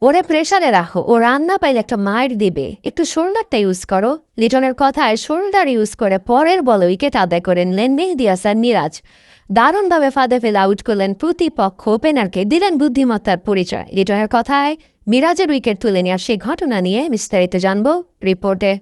ওরে প্রেসারে রাখো, ও রান্না পাইলে একটা মার দিবে, একটু শোল্ডারটা ইউজ করো। লিটনের কথায় শোল্ডার ইউজ করে পরের বলে উইকেট আদায় করে নিলেন মেহেদী হাসান মিরাজ। দারুণভাবে ফাঁদে ফেলে আউট করলেন প্রতিপক্ষ ওপেনারকে, দিলেন বুদ্ধিমত্তার পরিচয়। লিটনের কথায় মিরাজের উইকেট তুলে নেওয়ার সেই ঘটনা নিয়ে বিস্তারিত জানবো রিপোর্টে।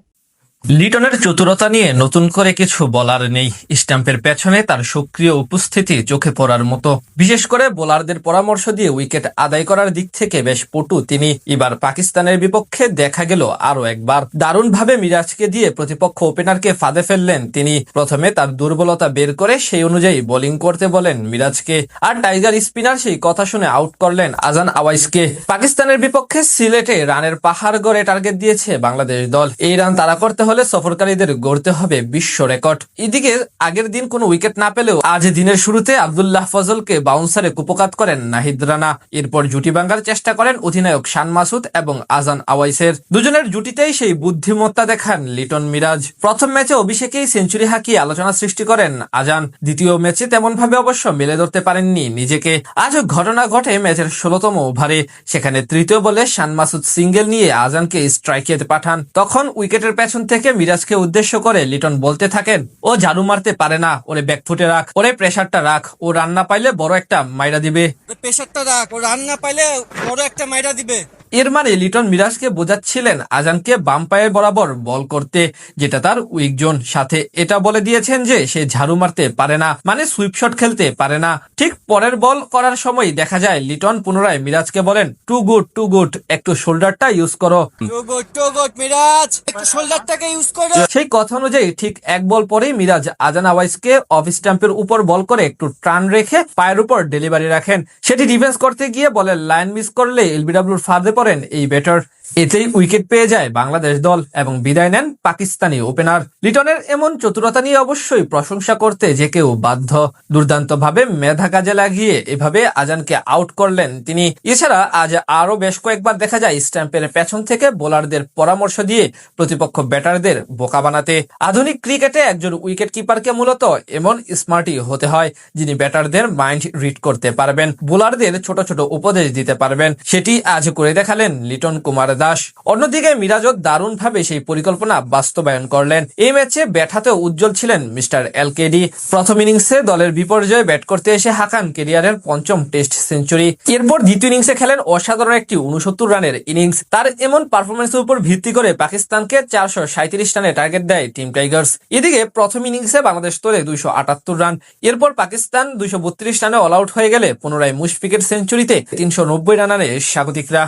লিটনের চতুরতা নিয়ে নতুন করে কিছু বলার নেই। স্ট্যাম্পের পেছনে তার সক্রিয় উপস্থিতি চোখে পড়ার মতো। বিশেষ করে বোলারদের পরামর্শ দিয়ে উইকেট আদায় করার দিক থেকে বেশ পটু তিনি। এবার পাকিস্তানের বিপক্ষে দেখা গেল আরো একবার দারুণভাবে মিরাজকে দিয়ে প্রতিপক্ষ ওপেনারকে ফাঁদে ফেললেন তিনি। প্রথমে তার দুর্বলতা বের করে সেই অনুযায়ী বোলিং করতে বলেন মিরাজকে, আর টাইগার স্পিনার সেই কথা শুনে আউট করলেন আজান আওয়াইসকে। পাকিস্তানের বিপক্ষে সিলেটে রানের পাহাড় গড়ে টার্গেট দিয়েছে বাংলাদেশ দল। এই রান তাড়া করতে হলে সফরকারীদের গড়তে হবে বিশ্ব রেকর্ড। এদিকে আগের দিন কোনো উইকেট না পেলেও আজ দিনের শুরুতে আব্দুল্লাহ ফজলকে বাউন্সারে কুপকাত করেন নাহিদ রানা। এরপর জুটি ভাঙার চেষ্টা করেন অধিনায়ক শান মাসুদ এবং আজান আওয়াইসের। দুজনের জুটিতেই সেই বুদ্ধিমত্তা দেখান লিটন মিরাজ। প্রথম ম্যাচে অভিষেকেই সেঞ্চুরি হাঁকিয়ে আলোচনা সৃষ্টি করেন আজান। দ্বিতীয় ম্যাচে তেমন ভাবে অবশ্য মেলে ধরতে পারেননি নিজেকে। আজ ঘটনা ঘটে ম্যাচের 16তম ওভারে। সেখানে তৃতীয় বলে শান মাসুদ সিঙ্গেল নিয়ে আজানকে স্ট্রাইকে পাঠান। তখন উইকেটের পেছন থেকে মিরাজকে উদ্দেশ্য করে লিটন বলতে থাকেন, ও ঝাড়ু মারতে পারে না, ওরে ব্যাকফুটে রাখ, ওরে প্রেসারটা রাখ, ও রান না পাইলে বড় একটা মাইরা দিবে। প্রেসারটা রাখ, ও রান না পাইলে বড় একটা মাইরা দিবে। এর মানে লিটন মিরাজকে বোঝাচ্ছিলেন আজানকে বাম পায়ের বরাবর বল করতে, যেটা তার উইক জোন। সাথে এটা বলে দিয়েছেন যে সে ঝাড়ু মারতে পারে না, মানে সুইপ শট খেলতে পারে না। ঠিক পরের বল করার সময় দেখা যায় লিটন পুনরায় মিরাজকে বলেন, টু গুড, একটু শোল্ডারটা ইউজ করো। টু গুড মিরাজ, একটু শোল্ডারটাকে ইউজ করো। সেই কথা অনুযায়ী ঠিক এক বল পরেই মিরাজ আজান আওয়াইসকে অফ স্ট্যাম্পের উপর বল করে একটু টার্ন রেখে পায়ের উপর ডেলিভারি রাখেন। সেটি ডিফেন্স করতে গিয়ে বলের লাইন মিস করলে এলবিডব্লিউর ফাঁদে পড়েন এই ব্যাটার। এতেই উইকেট পেয়ে যায় বাংলাদেশ দল এবং বিদায় নেন পাকিস্তানি ওপেনার। লিটনের এমন চতুরতা নিয়ে অবশ্যই প্রশংসা করতে যে কেউ বাধ্য। দুর্দান্ত ভাবে মেধা কাজে লাগিয়ে এভাবে আজানকে আউট করলেন তিনি। এছাড়া আজ আরো বেশ কয়েকবার দেখা যায় স্ট্যাম্পের পেছন থেকে বোলারদের পরামর্শ দিয়ে প্রতিপক্ষ ব্যাটারদের বোকা বানাতে। আধুনিক ক্রিকেটে একজন উইকেট কিপারকে মূলত এমন স্মার্টই হতে হয় যিনি ব্যাটারদের মাইন্ড রিড করতে পারবেন, বোলারদের ছোট ছোট উপদেশ দিতে পারবেন। সেটি আজ করে দেখালেন লিটন কুমার দাস। অন্যদিকে মিরাজও দারুণভাবে সেই পরিকল্পনা বাস্তবায়ন করলেন। এই ম্যাচে ব্যাট হাতেও উজ্জ্বল ছিলেন মিস্টার এলকেডি। প্রথম ইনিংসে দলের বিপর্যয়ে ব্যাট করতে এসে হাঁকান ক্যারিয়ারের 5ম টেস্ট সেঞ্চুরি। এরপর দ্বিতীয় ইনিংসে খেলেন অসাধারণ একটি 69 রানের ইনিংস। তার এমন পারফরমেন্সের উপর ভিত্তি করে পাকিস্তানকে 437 রানে টার্গেট দেয় টিম টাইগার্স। এদিকে প্রথম ইনিংসে বাংলাদেশ তোলে 278 রান। এরপর পাকিস্তান 232 রানে অল আউট হয়ে গেলে পুনরায় মুশফিকের সেঞ্চুরিতে 390 রান আনে স্বাগতিকরা।